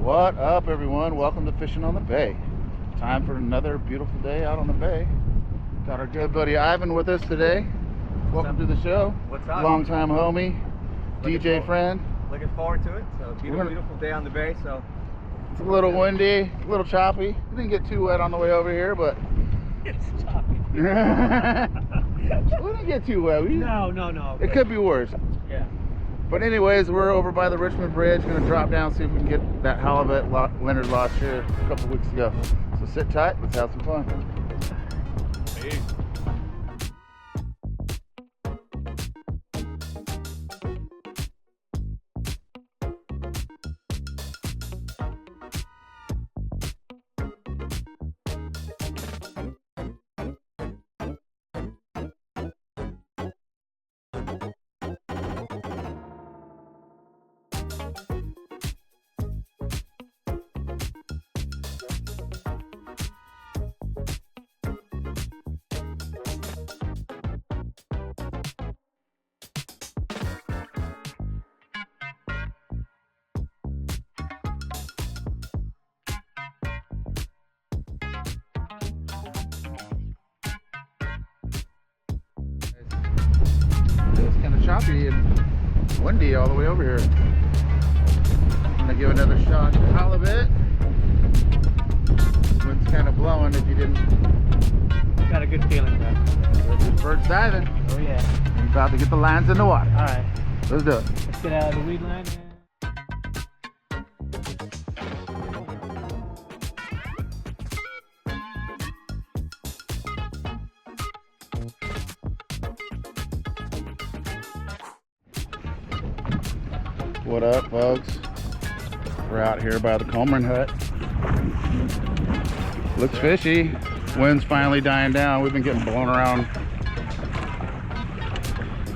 What up, everyone? Welcome to Fishing on the Bay. Time for another beautiful day out on the bay. Got our good buddy Ivan with us today. Welcome to the show. What's up? Longtime homie, DJ friend. Looking forward to it. So beautiful day on the bay. So it's a little windy, a little choppy. It didn't get too wet on the way over here, but it's choppy. we didn't get too wet. No. It could be worse. Yeah. But anyways, we're over by the Richmond Bridge. Gonna drop down, see if we can get that halibut Leonard lost here a couple weeks ago. So sit tight, let's have some fun. Hey. It's kind of choppy and windy all the way over here. I'm gonna give another shot to halibut. Wind's kind of blowing if you didn't. Got a good feeling there. This bird's diving. Oh yeah. He's about to get the lines in the water. All right. Let's do it. Let's get out of the weed line. What up, folks? We're out here by the Coleman hut. Looks fishy. Wind's finally dying down. We've been getting blown around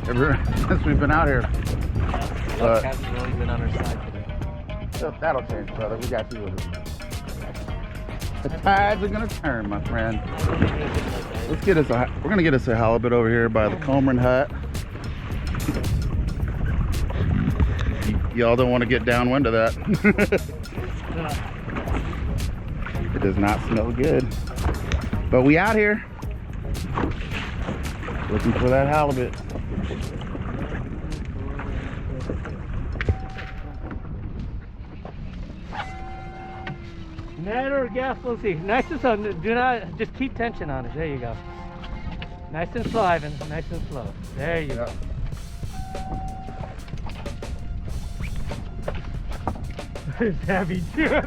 ever since we've been out here. Luck hasn't really been on our side today. That'll change, brother. We got you with it. The tides are gonna turn, my friend. Let's get us a. We're gonna get us a halibut over here by the Coleman hut. Y'all don't want to get downwind of that. It does not smell good. But we out here looking for that halibut. Net or gas, we'll see. Nice and slow. Do not, just keep tension on it. There you go. Nice and slow, Ivan. Nice and slow. There you go. It's heavy too. Nice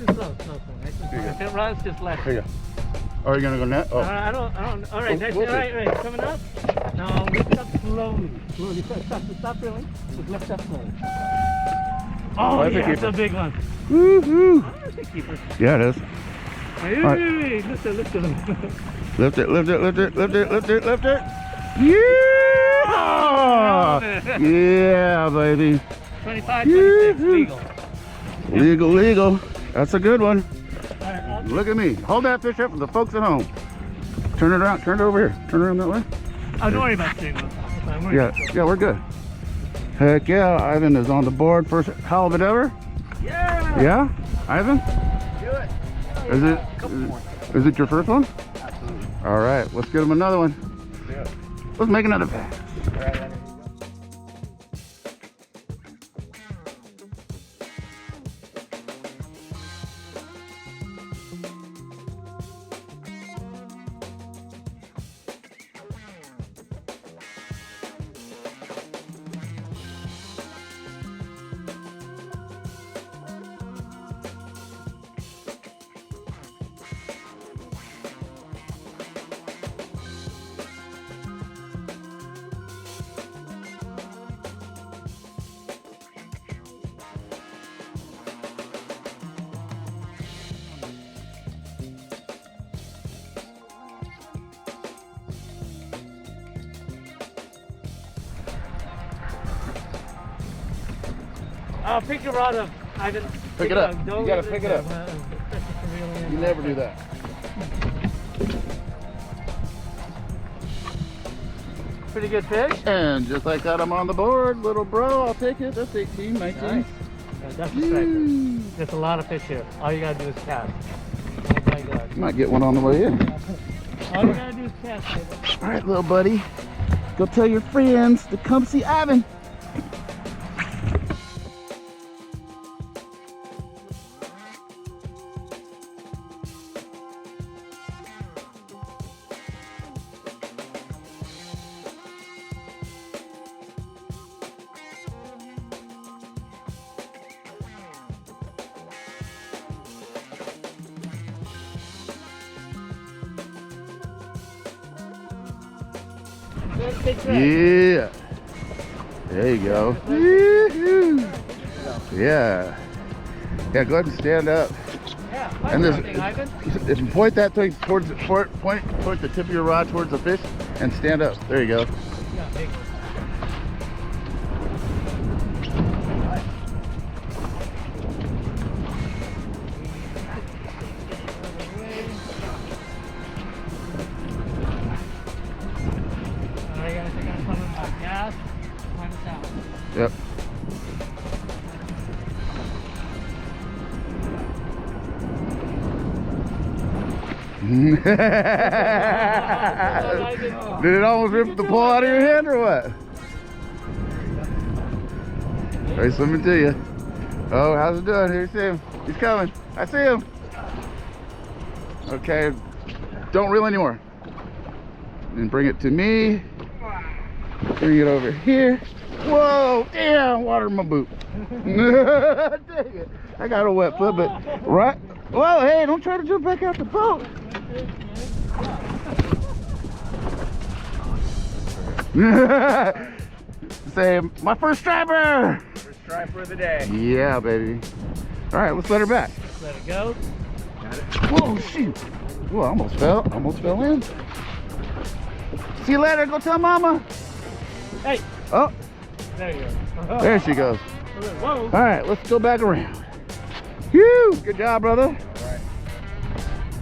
and slow, nice and slow. If it runs, just let it. Here you go. Oh, you're gonna go net? Oh. I don't. All right, nice. All right, coming up. No, lift up slowly. Stop drilling. Just lift up slowly. Oh, yeah, it's a big one. Woo-hoo. Oh, it's a keeper. Yeah, it is. Hey, right. Lift it. Lift it. Yeah! Yeah, baby. 25, 26, legal. Legal. That's a good one. All right, Look at me. Hold that fish up for the folks at home. Turn it around. Turn it over here. Turn it around that way. Oh, don't worry about the one. Yeah, we're good. Heck yeah, Ivan is on the board. First halibut ever? Yeah! Yeah? Ivan? Do it. Is it your first one? Absolutely. All right, let's get him another one. Do it. Let's make another pass. All right, pick your rod up, Ivan. Pick it up. You gotta pick it up. You never do that. pretty good fish. And just like that, I'm on the board, little bro. I'll take it. That's 18, 19. Nice. That's a striper. There's a lot of fish here. All you gotta do is cast. Oh my God. Might get one on the way in. All you gotta do is cast, baby. All right, little buddy. Go tell your friends to come see Ivan. Yeah. There you go. Yeah. Yeah, go ahead and stand up. Yeah, And thing, Ivan. point that thing towards point the tip of your rod towards the fish and stand up. There you go. Yeah, big one. Yep. Did it almost rip the pole out of your hand or what? He's swimming to you. Oh, how's it doing? Here, you see him. He's coming. I see him. Okay. Don't reel anymore. And bring it to me. Bring it over here. Whoa, damn, water in my boot. Dang it. I got a wet foot, but right. Whoa, hey, don't try to jump back out the boat. Say, my first striper. First striper of the day. Yeah, baby. All right, let's let her back. Let it go. Got it. Whoa, shoot. Whoa, I almost fell in. See you later, go tell mama. Hey. Oh. There you go. There she goes. Whoa. All right, let's go back around. Whew, good job, brother. All right.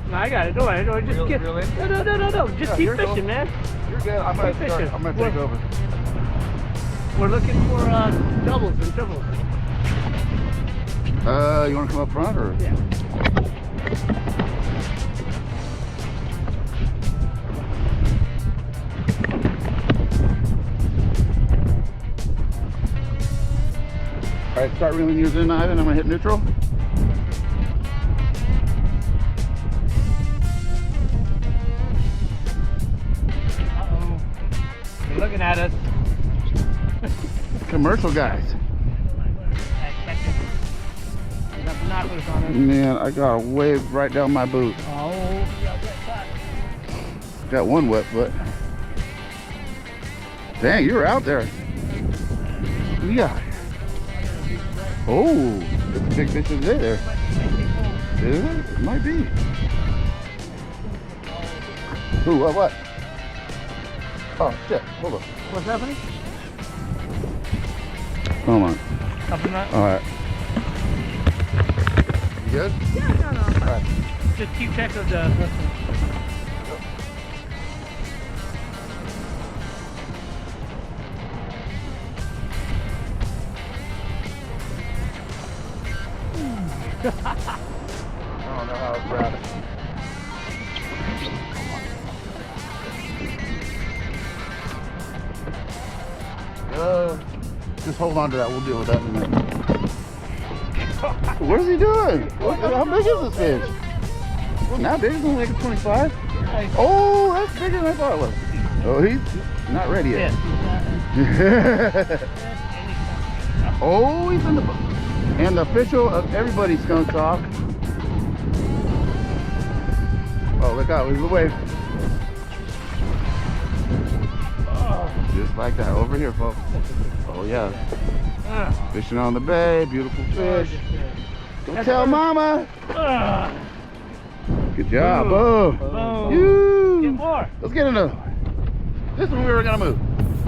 No, I got it. Don't worry. Just Reel- keep. reel in? No. Just Yeah, keep you're fishing, cool. man. You're good. I'm gonna take over. We're looking for doubles and triples. You wanna come up front or? Yeah. All right, start reeling yours in, Ivan. I'm gonna hit neutral. Uh-oh. You're looking at us. Commercial guys. Got binoculars on it. Man, I got a wave right down my boot. Oh, yeah, that Got one wet foot. Dang, you were out there. Yeah. Oh, it's a big fish today there. Is it? It might be. Ooh, what? Oh, shit. Hold on. What's happening? Hold on. Something that? All right. You good? Yeah, no. All right. Just keep track of the. I don't know how to grab it. Just hold on to that. We'll deal with that in a minute. What is he doing? How big is this fish? Well, not big. It's only like a 25. Oh, that's bigger than I thought it was. Oh, he's not ready yet. Oh, he's in the boat. And the official of everybody's skunk's off. Oh, look out, there's the wave. Just like that, over here, folks. Oh, yeah. Fishing on the bay, beautiful fish. Go tell mama. Good job, boom. Boom. Get more. Let's get another. This one we were gonna move.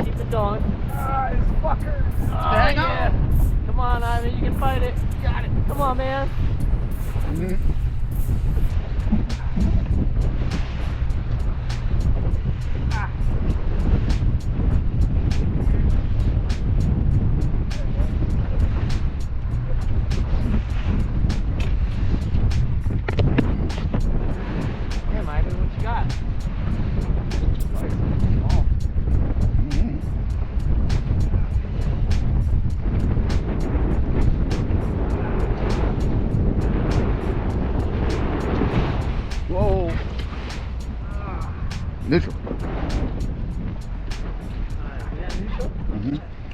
Keep it going. This fucker. Hang on. Come on, Ivan, you can fight it. Got it. Come on, man.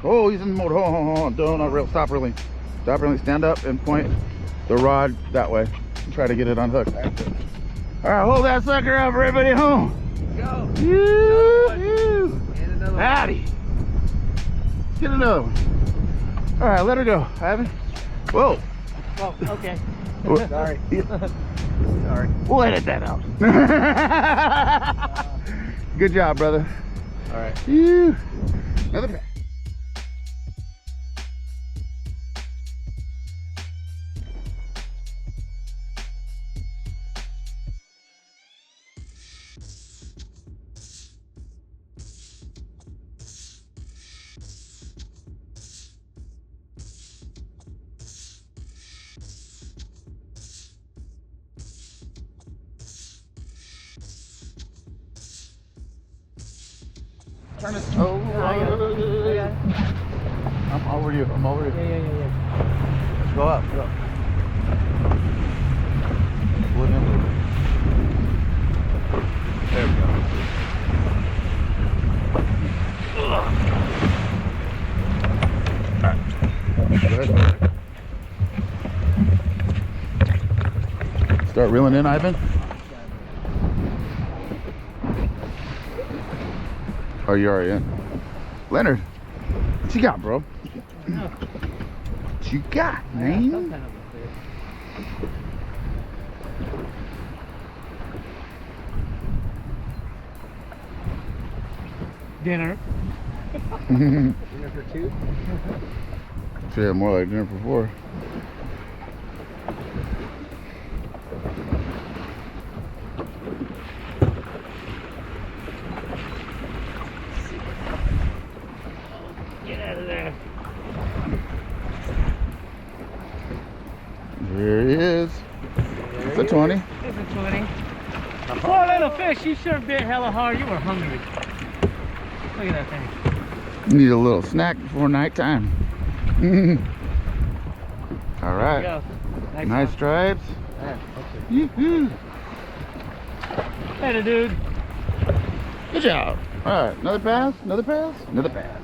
Oh, he's in the motor. Hold on. Don't not reel. Stop reeling. Stop reeling. Stand up and point the rod that way. And try to get it unhooked. All right, hold that sucker up, everybody home. Go. Yoo-hoo. And another one. Howdy. Get another one. All right, let her go, Ivan. Whoa. Oh, okay. Sorry. Sorry. We'll edit that out. Good job, brother. All right. Phew. Another pass. Turn it. Oh, I got it. I'm over you. I'm over you. Yeah. Let's go up. Go. Pull it in a little bit. There we go. Alright. Good. Start reeling in, Ivan. Oh, you already in. Leonard, what you got, bro? What you got, man? Dinner. Dinner for two? Yeah, more like dinner for four. Get out of there. There he is. It's a 20. It's a 20. Poor little fish, you sure bit hella hard. You were hungry. Look at that thing. Need a little snack before nighttime. All right. There you go. Nice one. stripes. Yeah, Yoo-hoo. Later, dude. Good job. All right, another pass, another pass, another pass.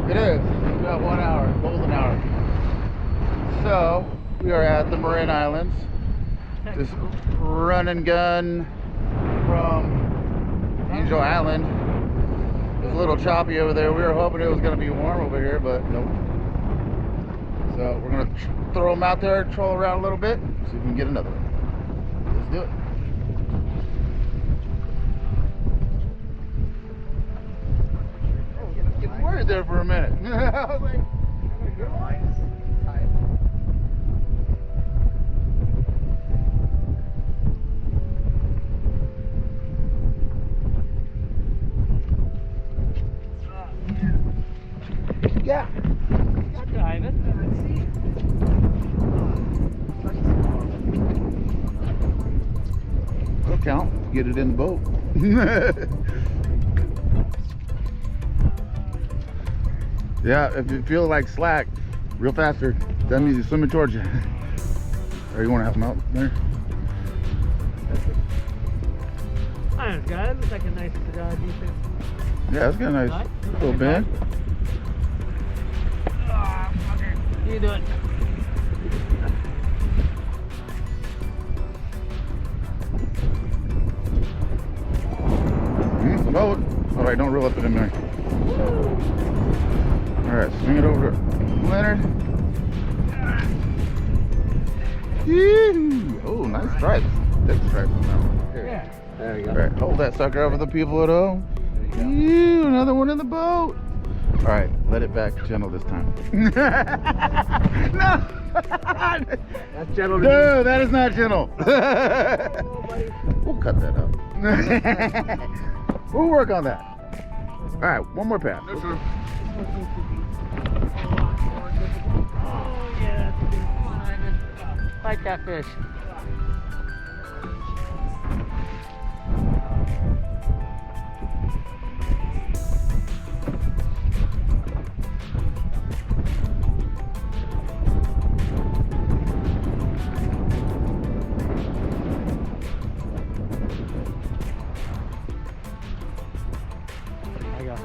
It is. It's about 1 hour, golden hour. So we are at the Marin Islands. Just run and gun from Angel Island. It's a little choppy over there. We were hoping it was going to be warm over here, but nope. So we're going to throw them out there, troll around a little bit, see if we can get another one. Let's do it. Getting worried there for a minute. I was like, Your line's tight. yeah. Dive it. It'll count. Get it in the boat. Yeah, if you feel like slack, real faster, that means he's swimming towards you. Or you want to help him out there? Iron's got it. Looks like a nice decent. Yeah, it's got a nice Right. little bend. You do it. Well, all right, don't reel up in there. All right, swing it over to Leonard. Yee-hoo. Oh, nice stripes. Thick stripes on that one. Here. Yeah. There you All right, hold that sucker over the people at home. Ew, another one in the boat. All right, let it back gentle this time. No! That's gentle. No, that is not gentle. We'll cut that out. We'll work on that. All right, one more pass. Oh, yeah, that's a good one. Fight that fish.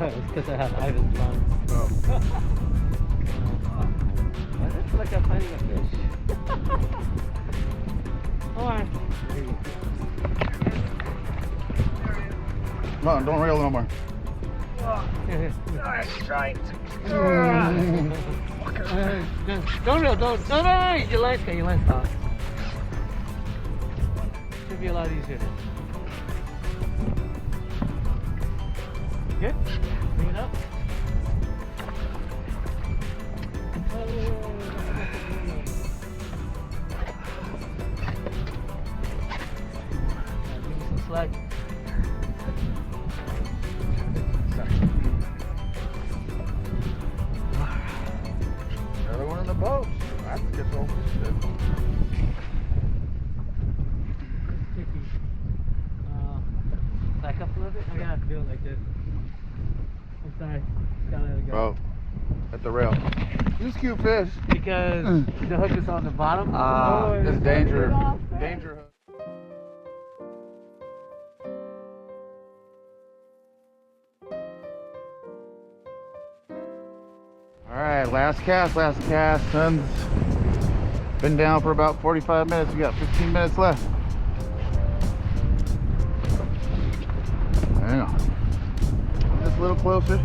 It's because I have Ivan's lungs. Oh. It's like I'm fighting a fish. Alright. Come on, don't reel no more. Alright, right. Don't reel, don't. No, your line's got your line's off. Should be a lot easier now. Good? Bring it up. Give me some slack. Another one in the boat. That's a good old fish. Sticky. Back up a little bit. I gotta do it like this. I'm sorry. Just gotta let it go. Oh, at the rail. This is cute fish. Because the hook is on the bottom. It's danger. Danger hook. All right, last cast, last cast. Sun's been down for about 45 minutes. We got 15 minutes left. Hang on. Just a little closer.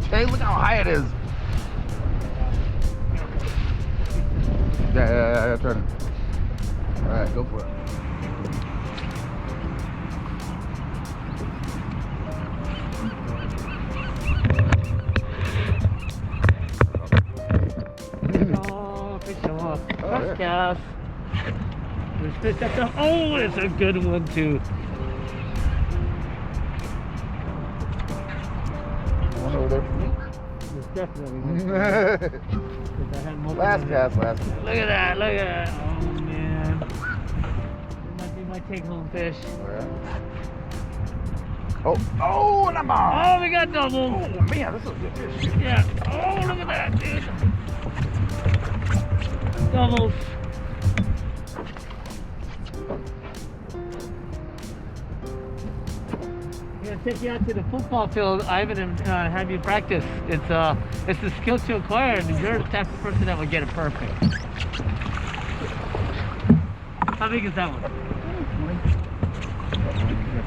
Hey, look how high it is. Yeah, turn it. All right, go for it. Oh, fish off. Oh, First yeah. cast. There's fish at the. Oh, it's a good one too. One over there for me. There's definitely one. 'Cause I had multiple. Last cast, last cast. Look at that, look at that. Oh man. It might be my take home fish. Oh, oh, and I'm on. Oh, we got doubles. Oh, man, this is a good fish. Yeah. Oh, look at that, dude. Doubles. I'm gonna take you out to the football field, Ivan, and have you practice. It's a skill to acquire, and you're the type of person that would get it perfect. How big is that one?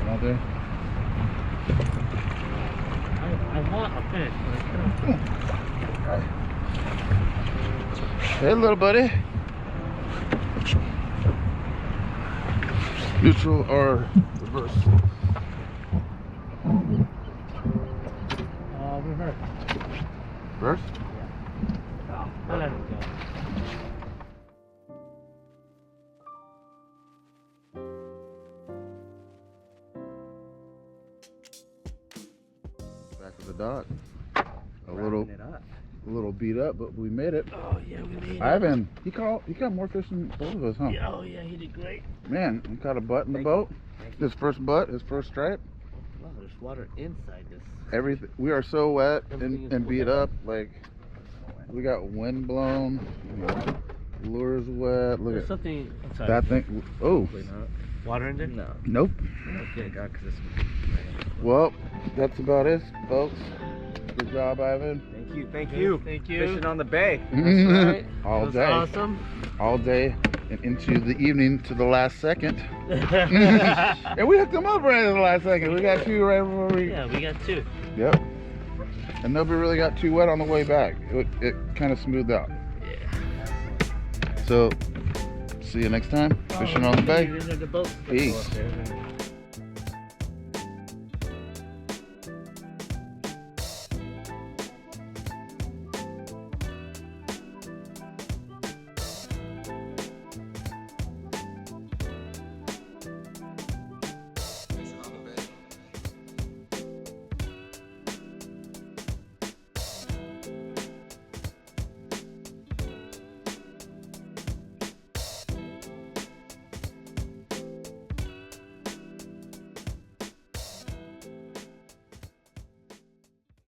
Out there. I want a fish, but I couldn't. Hey, little buddy. Neutral or reverse? Reverse. Reverse? Yeah. I'll let it go. Back of the dock. A Wrapping it up. little beat up, but we made it. Oh yeah, we made it. Ivan, he caught more fish than both of us, huh? Yeah, oh yeah, he did great. Man, he caught a butt in the Thank boat. Thank you. His first butt, his first stripe. Wow, there's water inside this. Everything. We are so wet Everything is and beat wet. up. Like we got wind blown. Lures wet. Look There's at something. I'm sorry. that thing. Oh, Hopefully not. Water in there? No. nope. Okay, God, because this. Well, that's about it, folks. Good job, Ivan. Thank you. Thank you. Thank you. Fishing on the bay. Right. All That was day. awesome. All day. and into the evening to the last second. And we hooked them up right at the last second. We got two right before we... Yeah, we got two. Yep. And nobody really got too wet on the way back. It kind of smoothed out. Yeah. So, see you next time. Fishing on the bay. The boat. Peace.